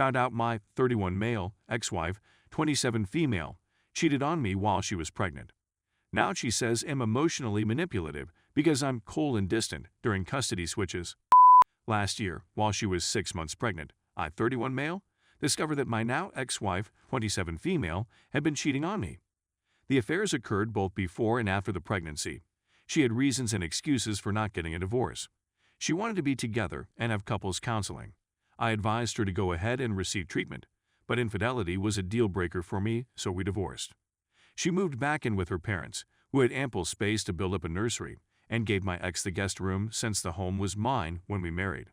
Found out my 31 male ex-wife, 27 female, cheated on me while she was pregnant. Now she says I'm emotionally manipulative because I'm cold and distant during custody switches. Last year, while she was 6 months pregnant, I, 31 male, discovered that my now ex-wife, 27 female, had been cheating on me. The affairs occurred both before and after the pregnancy. She had reasons and excuses for not getting a divorce. She wanted to be together and have couples counseling. I advised her to go ahead and receive treatment, but infidelity was a deal breaker for me, so we divorced. She moved back in with her parents, who had ample space to build up a nursery, and gave my ex the guest room since the home was mine when we married.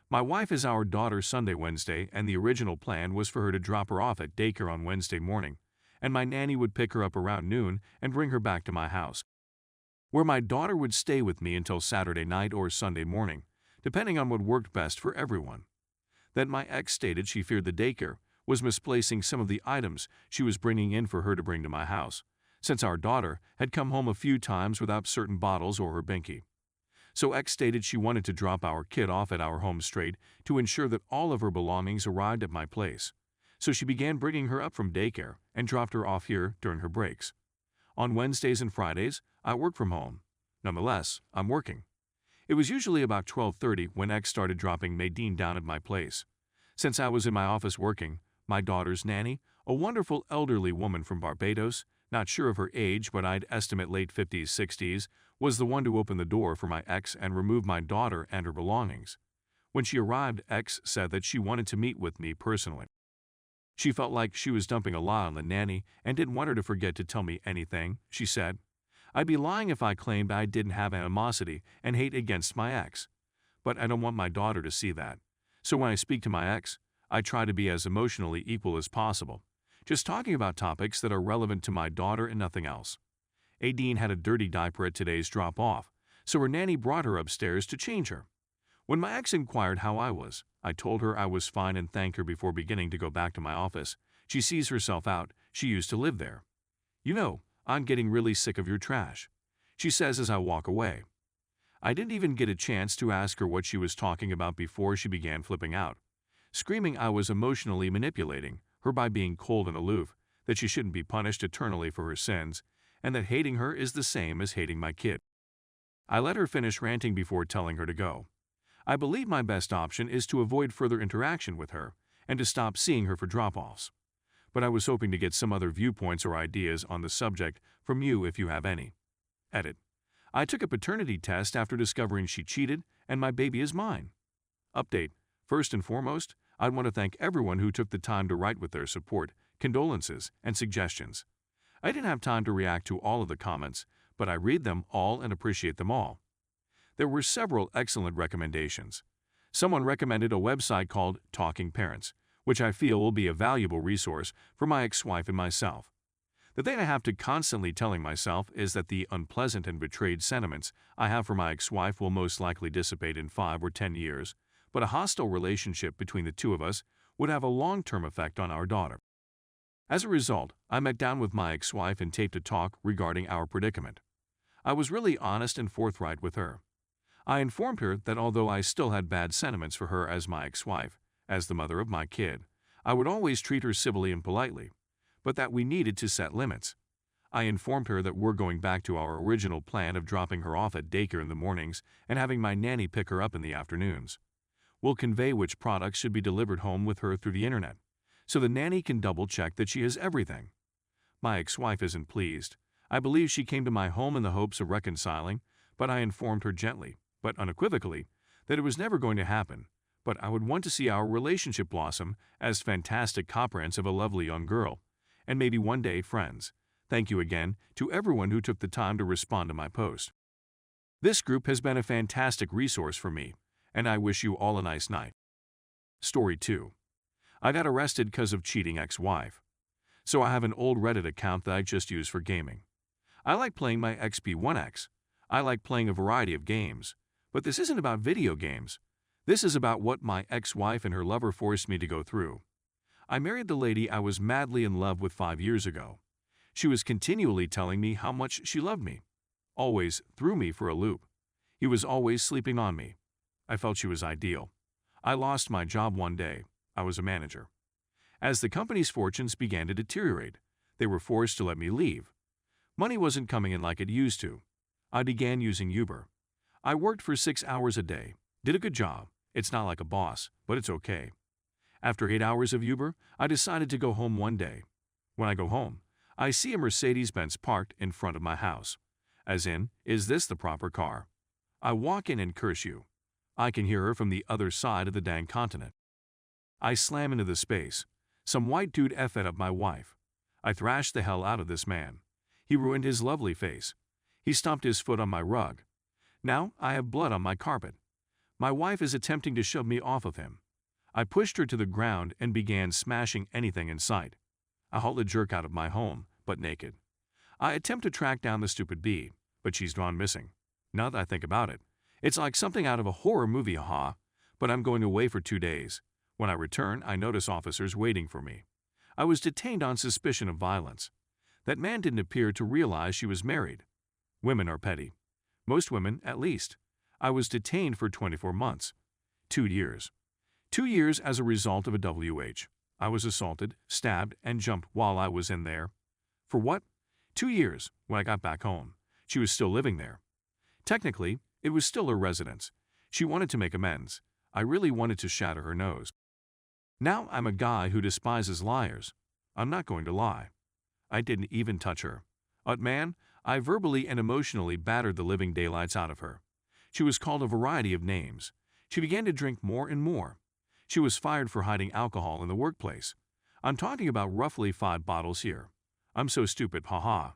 My wife is our daughter Sunday, Wednesday, and the original plan was for her to drop her off at daycare on Wednesday morning, and my nanny would pick her up around noon and bring her back to my house, where my daughter would stay with me until Saturday night or Sunday morning, depending on what worked best for everyone. Then my ex stated she feared the daycare was misplacing some of the items she was bringing in for her to bring to my house, since our daughter had come home a few times without certain bottles or her binky. So ex stated she wanted to drop our kid off at our home straight to ensure that all of her belongings arrived at my place. So she began bringing her up from daycare and dropped her off here during her breaks. On Wednesdays and Fridays, I work from home. Nonetheless, I'm working. It was usually about 12:30 when ex started dropping Nadine down at my place. Since I was in my office working, my daughter's nanny, a wonderful elderly woman from Barbados, not sure of her age but I'd estimate late 50s, 60s, was the one to open the door for my ex and remove my daughter and her belongings. When she arrived, ex said that she wanted to meet with me personally. She felt like she was dumping a lot on the nanny and didn't want her to forget to tell me anything, she said. I'd be lying if I claimed I didn't have animosity and hate against my ex. But I don't want my daughter to see that. So when I speak to my ex, I try to be as emotionally equal as possible, just talking about topics that are relevant to my daughter and nothing else. Nadine had a dirty diaper at today's drop-off, so her nanny brought her upstairs to change her. When my ex inquired how I was, I told her I was fine and thanked her before beginning to go back to my office. She sees herself out. She used to live there. You know, I'm getting really sick of your trash, she says as I walk away. I didn't even get a chance to ask her what she was talking about before she began flipping out, screaming I was emotionally manipulating her by being cold and aloof, that she shouldn't be punished eternally for her sins, and that hating her is the same as hating my kid. I let her finish ranting before telling her to go. I believe my best option is to avoid further interaction with her and to stop seeing her for drop-offs. But I was hoping to get some other viewpoints or ideas on the subject from you if you have any. Edit. I took a paternity test after discovering she cheated and my baby is mine. Update. First and foremost, I want to thank everyone who took the time to write with their support, condolences, and suggestions. I didn't have time to react to all of the comments, but I read them all and appreciate them all. There were several excellent recommendations. Someone recommended a website called Talking Parents, which I feel will be a valuable resource for my ex-wife and myself. The thing I have to constantly telling myself is that the unpleasant and betrayed sentiments I have for my ex-wife will most likely dissipate in 5 or 10 years, but a hostile relationship between the two of us would have a long-term effect on our daughter. As a result, I met down with my ex-wife and taped a talk regarding our predicament. I was really honest and forthright with her. I informed her that although I still had bad sentiments for her as my ex-wife, as the mother of my kid, I would always treat her civilly and politely, but that we needed to set limits. I informed her that we're going back to our original plan of dropping her off at daycare in the mornings and having my nanny pick her up in the afternoons. We'll convey which products should be delivered home with her through the internet, so the nanny can double-check that she has everything. My ex-wife isn't pleased. I believe she came to my home in the hopes of reconciling, but I informed her gently, but unequivocally, that it was never going to happen, but I would want to see our relationship blossom as fantastic co-parents of a lovely young girl, and maybe one day friends. Thank you again to everyone who took the time to respond to my post. This group has been a fantastic resource for me, and I wish you all a nice night. Story 2. I got arrested because of cheating ex-wife. So I have an old Reddit account that I just use for gaming. I like playing my XP1X. I like playing a variety of games. But this isn't about video games. This is about what my ex-wife and her lover forced me to go through. I married the lady I was madly in love with 5 years ago. She was continually telling me how much she loved me. Always threw me for a loop. He was always sleeping on me. I felt she was ideal. I lost my job one day. I was a manager. As the company's fortunes began to deteriorate, they were forced to let me leave. Money wasn't coming in like it used to. I began using Uber. I worked for 6 hours a day, did a good job. It's not like a boss, but it's okay. After 8 hours of Uber, I decided to go home one day. When I go home, I see a Mercedes-Benz parked in front of my house. As in, is this the proper car? I walk in and curse you. I can hear her from the other side of the dang continent. I slam into the space. Some white dude effed up my wife. I thrashed the hell out of this man. He ruined his lovely face. He stomped his foot on my rug. Now I have blood on my carpet. My wife is attempting to shove me off of him. I pushed her to the ground and began smashing anything in sight. I hauled the jerk out of my home, but naked. I attempt to track down the stupid bee, but she's gone missing. Now that I think about it, it's like something out of a horror movie, haha, but I'm going away for 2 days. When I return, I notice officers waiting for me. I was detained on suspicion of violence. That man didn't appear to realize she was married. Women are petty. Most women, at least. I was detained for 24 months. 2 years. 2 years as a result of a WH. I was assaulted, stabbed, and jumped while I was in there. For what? 2 years. When I got back home, she was still living there. Technically, it was still her residence. She wanted to make amends. I really wanted to shatter her nose. Now I'm a guy who despises liars. I'm not going to lie. I didn't even touch her. Man, I verbally and emotionally battered the living daylights out of her. She was called a variety of names. She began to drink more and more. She was fired for hiding alcohol in the workplace. I'm talking about roughly 5 bottles here. I'm so stupid, haha.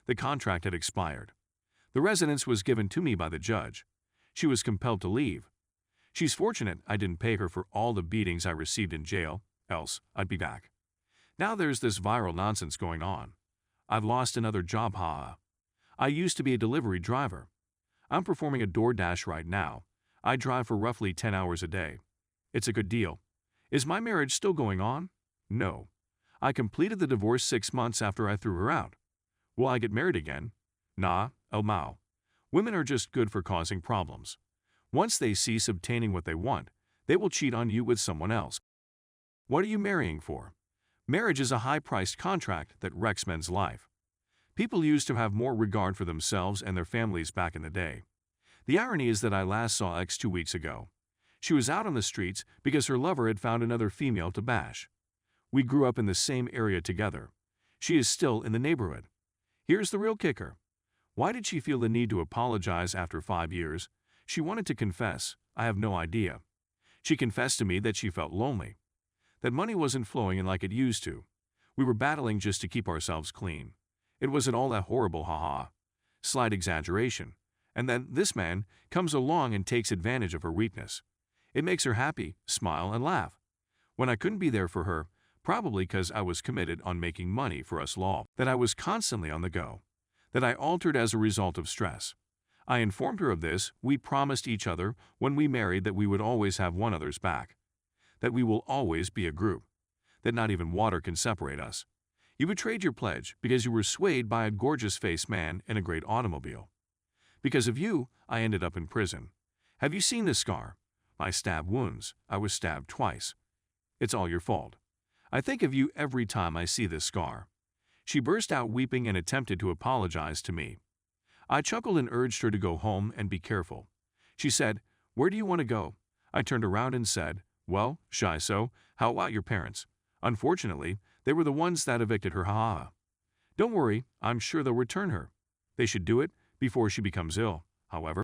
The contract had expired. The residence was given to me by the judge. She was compelled to leave. She's fortunate I didn't pay her for all the beatings I received in jail, else I'd be back. Now there's this viral nonsense going on. I've lost another job, haha. I used to be a delivery driver. I'm performing a DoorDash right now. I drive for roughly 10 hours a day. It's a good deal. Is my marriage still going on? No. I completed the divorce 6 months after I threw her out. Will I get married again? Nah, Mao. Women are just good for causing problems. Once they cease obtaining what they want, they will cheat on you with someone else. What are you marrying for? Marriage is a high-priced contract that wrecks men's life. People used to have more regard for themselves and their families back in the day. The irony is that I last saw X 2 weeks ago. She was out on the streets because her lover had found another female to bash. We grew up in the same area together. She is still in the neighborhood. Here's the real kicker. Why did she feel the need to apologize after 5 years? She wanted to confess. I have no idea. She confessed to me that she felt lonely, that money wasn't flowing in like it used to. We were battling just to keep ourselves clean. It wasn't all that horrible, haha. Slight exaggeration. And then this man comes along and takes advantage of her weakness. It makes her happy, smile, and laugh. When I couldn't be there for her, probably because I was committed on making money for us law, that I was constantly on the go, that I altered as a result of stress. I informed her of this. We promised each other when we married that we would always have one another's back, that we will always be a group, that not even water can separate us. You betrayed your pledge because you were swayed by a gorgeous-faced man in a great automobile. Because of you, I ended up in prison. Have you seen this scar? My stab wounds. I was stabbed twice. It's all your fault. I think of you every time I see this scar. She burst out weeping and attempted to apologize to me. I chuckled and urged her to go home and be careful. She said, "Where do you want to go?" I turned around and said, "Well, shy so, how about your parents?" Unfortunately, they were the ones that evicted her, haha. Don't worry, I'm sure they'll return her. They should do it before she becomes ill, however.